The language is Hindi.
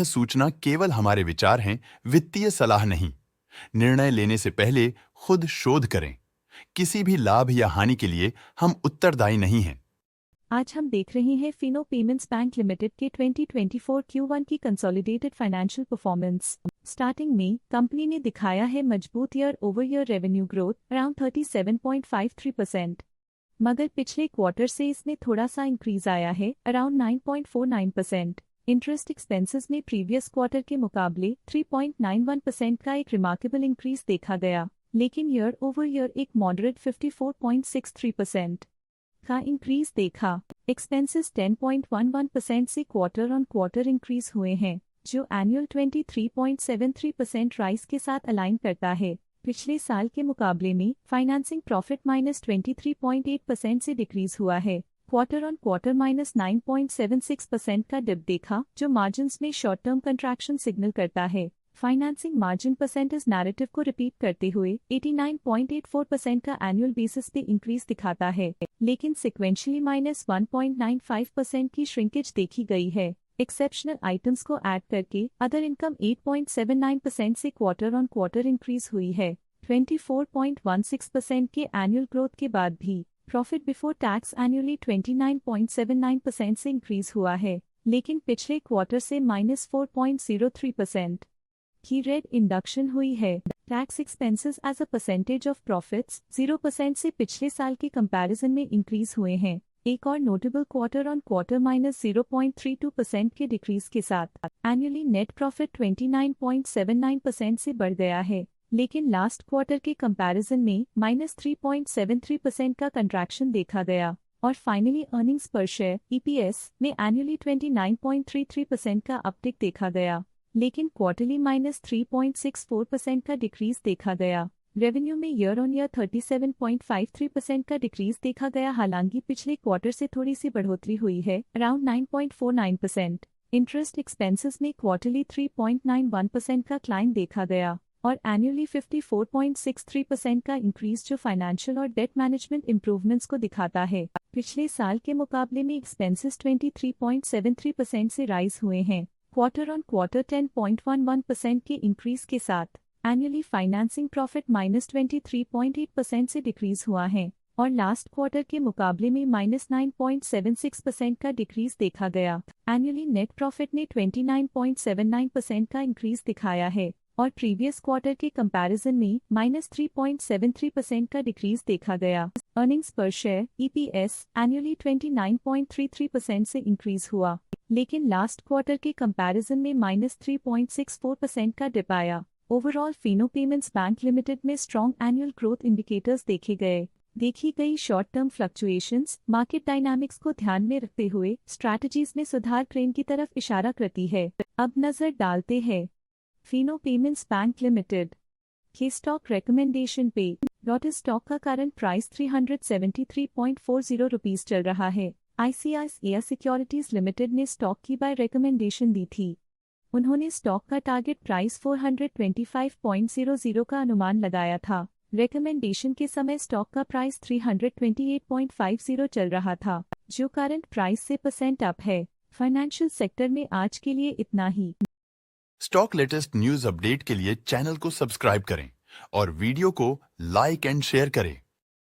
सूचना केवल हमारे विचार हैं, वित्तीय सलाह नहीं। निर्णय लेने से पहले खुद शोध करें। किसी भी लाभ या हानि के लिए हम उत्तरदायी नहीं हैं। आज हम देख रहे हैं फिनो पेमेंट्स बैंक लिमिटेड के 2024 Q1 की कंसोलिडेटेड फाइनेंशियल परफॉर्मेंस। स्टार्टिंग में कंपनी ने दिखाया है मजबूत year over year revenue growth around 37.53%, मगर पिछले क्वार्टर से इसमें थोड़ा सा इंक्रीज आया है अराउंड 9.49%। इंटरेस्ट एक्सपेंसेस में प्रीवियस क्वार्टर के मुकाबले 3.91% का एक रिमार्केबल इंक्रीज देखा गया, लेकिन ईयर ओवर ईयर एक मॉडरेट 54.63% का इंक्रीज देखा। एक्सपेंसेस 10.11% से क्वार्टर ऑन क्वार्टर इंक्रीज हुए हैं, जो एनुअल 23.73% राइज के साथ अलाइन करता है। पिछले साल के मुकाबले में फाइनेंसिंग प्रॉफिट -23.8% से डिक्रीज हुआ है। क्वार्टर ऑन क्वार्टर -9.76% का डिप देखा, जो मार्जिन्स में शॉर्ट टर्म कंट्रैक्शन सिग्नल करता है। फाइनेंसिंग मार्जिन परसेंटेज नैरेटिव को रिपीट करते हुए 89.84% का एनुअल बेसिस पे इंक्रीज दिखाता है, लेकिन सिक्वेंशली -1.95% की श्रिंकेज देखी गई है। एक्सेप्शनल आइटम्स को ऐड करके अदर इनकम 8.79% से क्वार्टर ऑन क्वार्टर इंक्रीज हुई है। 24.16% के एनुअल ग्रोथ के बाद भी प्रॉफिट बिफोर टैक्स एनुअली 29.79% से इंक्रीज हुआ है, लेकिन पिछले क्वार्टर से -4.03% की रेट इंडक्शन हुई है। Tax expenses as a percentage of profits 0% से पिछले साल के कंपैरिजन में इंक्रीज हुए हैं। एक और नोटेबल क्वार्टर ऑन क्वार्टर -0.32% के डिक्रीज के साथ एनुअली नेट प्रॉफिट 29.79% से बढ़ गया है, लेकिन लास्ट क्वार्टर के कंपैरिजन में -3.73% का कंट्रैक्शन देखा गया। और फाइनली अर्निंग्स पर शेयर EPS में एनुअली 29.33% का अपटिक देखा गया, लेकिन क्वार्टरली -3.64% का डिक्रीज देखा गया। रेवेन्यू में ईयर ऑन ईयर 37.53% का डिक्रीज देखा गया, हालांकि पिछले क्वार्टर से थोड़ी सी बढ़ोतरी हुई है अराउंड 9.49%। इंटरेस्ट एक्सपेंसेस में क्वार्टरली 3.91% का क्लाइम देखा गया और एनुअली 54.63% का इंक्रीज, जो फाइनेंशियल और डेट मैनेजमेंट इंप्रूवमेंट्स को दिखाता है। पिछले साल के मुकाबले में एक्सपेंसेस 23.73% से राइज हुए हैं। क्वार्टर ऑन क्वार्टर 10.11% के इंक्रीज के साथ एनुअली फाइनेंसिंग प्रॉफिट -23.8% से डिक्रीज हुआ है और लास्ट क्वार्टर के मुकाबले में -9.76% का डिक्रीज देखा गया। एनुअली नेट प्रॉफिट ने 29.79% का इंक्रीज दिखाया है और प्रीवियस क्वार्टर के कंपैरिजन में -3.73% का डिक्रीज देखा गया। अर्निंग्स पर शेयर EPS एनुअली 29.33% से इंक्रीज हुआ, लेकिन लास्ट क्वार्टर के कंपैरिजन में -3.64% का डिप आया। Overall Fino payments bank limited में स्ट्रॉन्ग एनुअल ग्रोथ इंडिकेटर्स देखे गए। देखी गई short term fluctuations market dynamics को ध्यान में रखते हुए स्ट्रैटेजीज में सुधार ट्रेंड की तरफ इशारा करती है। अब नजर डालते हैं फिनो पेमेंट्स बैंक लिमिटेड के स्टॉक रिकमेंडेशन पे। डॉट स्टॉक का करंट प्राइस 373.40 रुपीज चल रहा है। ICICI सिक्योरिटीज लिमिटेड ने स्टॉक की बाय रिकमेंडेशन दी थी। उन्होंने स्टॉक का टारगेट प्राइस 425.00 का अनुमान लगाया था। रिकमेंडेशन के समय स्टॉक का प्राइस 328.50 चल रहा था, जो करंट प्राइस से % अप है। फाइनेंशियल सेक्टर में आज के लिए इतना ही। स्टॉक लेटेस्ट न्यूज अपडेट के लिए चैनल को सब्सक्राइब करें और वीडियो को लाइक एंड शेयर करें।